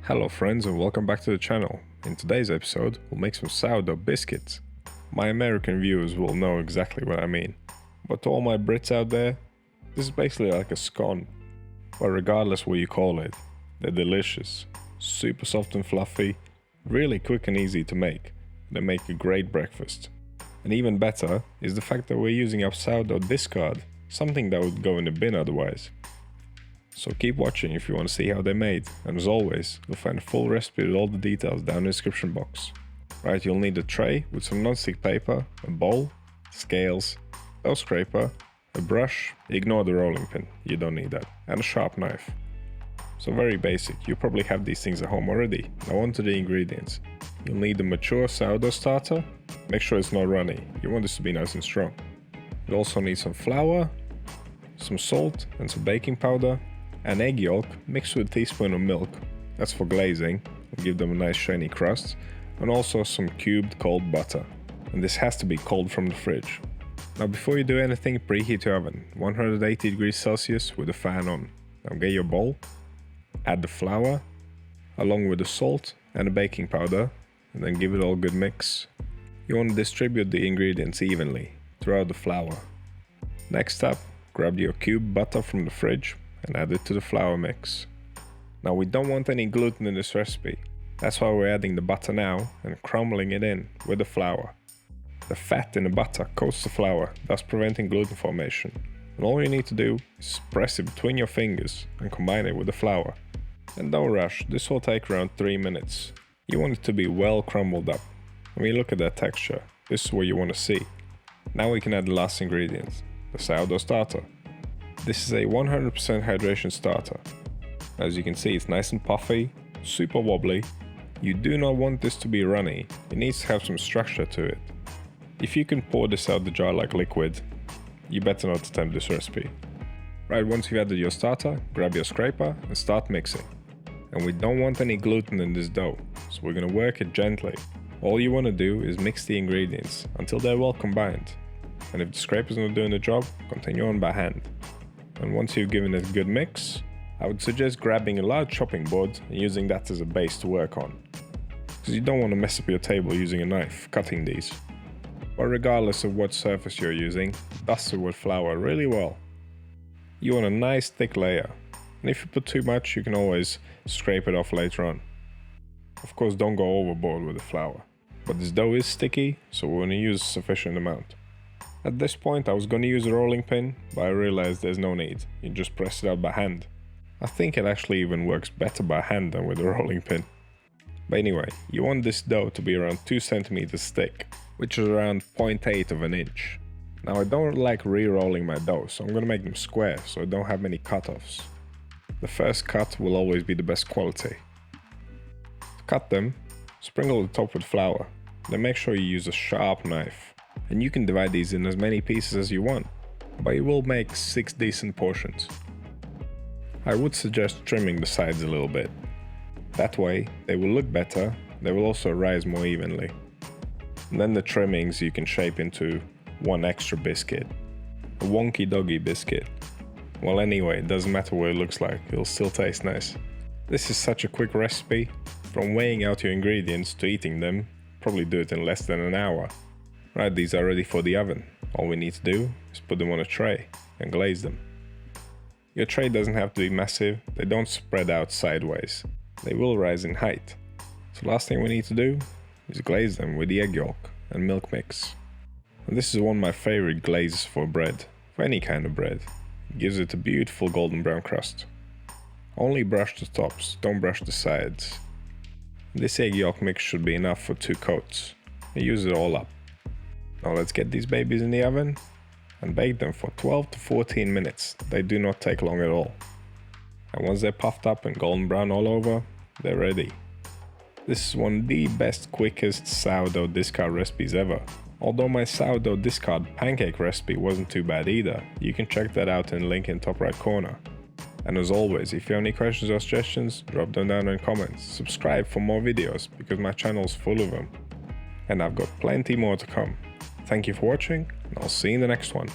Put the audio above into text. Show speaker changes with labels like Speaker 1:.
Speaker 1: Hello friends and welcome back to the channel. In today's episode, we'll make some sourdough biscuits. My American viewers will know exactly what I mean. But to all my Brits out there, this is basically like a scone. But regardless what you call it, they're delicious. Super soft and fluffy, really quick and easy to make. They make a great breakfast. And even better is the fact that we're using up sourdough discard, something that would go in the bin otherwise. So keep watching if you want to see how they're made, and as always, you'll find a full recipe with all the details down in the description box. Right, you'll need a tray with some non-stick paper, a bowl, scales, dough scraper, a brush, ignore the rolling pin, you don't need that, and a sharp knife. So very basic, you probably have these things at home already. Now on to the ingredients. You'll need a mature sourdough starter, make sure it's not runny, you want this to be nice and strong. You'll also need some flour, some salt and some baking powder, an egg yolk mixed with a teaspoon of milk, that's for glazing, will give them a nice shiny crust, and also some cubed cold butter. And this has to be cold from the fridge. Now before you do anything, preheat your oven, 180 degrees Celsius with the fan on. Now get your bowl, add the flour, along with the salt and the baking powder, and then give it all a good mix. You want to distribute the ingredients evenly throughout the flour. Next up, grab your cubed butter from the fridge and add it to the flour mix. Now we don't want any gluten in this recipe, that's why we're adding the butter now and crumbling it in with the flour. The fat in the butter coats the flour, thus preventing gluten formation. And all you need to do is press it between your fingers and combine it with the flour. And don't rush, this will take around 3 minutes. You want it to be well crumbled up. When you look at that texture, this is what you want to see. Now we can add the last ingredient, the sourdough starter. This is a 100% hydration starter. As you can see, it's nice and puffy, super wobbly. You do not want this to be runny, it needs to have some structure to it. If you can pour this out the jar like liquid, you better not attempt this recipe. Right, once you've added your starter, grab your scraper and start mixing. And we don't want any gluten in this dough, so we're going to work it gently. All you want to do is mix the ingredients until they're well combined. And if the scraper's not doing the job, continue on by hand. And once you've given it a good mix, I would suggest grabbing a large chopping board and using that as a base to work on. Because you don't want to mess up your table using a knife cutting these. But regardless of what surface you're using, dust it with flour really well. You want a nice thick layer, and if you put too much you can always scrape it off later on. Of course don't go overboard with the flour. But this dough is sticky, so we're going to use a sufficient amount. At this point I was going to use a rolling pin, but I realized there's no need, you just press it out by hand. I think it actually even works better by hand than with a rolling pin. But anyway, you want this dough to be around 2 centimeters thick, which is around 0.8 of an inch. Now I don't like re-rolling my dough, so I'm going to make them square so I don't have many cut-offs. The first cut will always be the best quality. To cut them, sprinkle the top with flour, then make sure you use a sharp knife. And you can divide these in as many pieces as you want, but you will make 6 decent portions. I would suggest trimming the sides a little bit. That way they will look better, they will also rise more evenly. And then the trimmings you can shape into one extra biscuit. A wonky doggy biscuit. Well anyway, it doesn't matter what it looks like, it'll still taste nice. This is such a quick recipe. From weighing out your ingredients to eating them, probably do it in less than an hour. Right, these are ready for the oven. All we need to do is put them on a tray and glaze them. Your tray doesn't have to be massive, they don't spread out sideways. They will rise in height. So last thing we need to do is glaze them with the egg yolk and milk mix. And this is one of my favorite glazes for bread, for any kind of bread. It gives it a beautiful golden brown crust. Only brush the tops, don't brush the sides. This egg yolk mix should be enough for 2 coats. I use it all up. Now let's get these babies in the oven and bake them for 12 to 14 minutes. They do not take long at all. And once they're puffed up and golden brown all over, they're ready. This is one of the best, quickest sourdough discard recipes ever. Although my sourdough discard pancake recipe wasn't too bad either, you can check that out in the link in top right corner. And as always, if you have any questions or suggestions, drop them down in comments. Subscribe for more videos because my channel is full of them. And I've got plenty more to come. Thank you for watching, and I'll see you in the next one.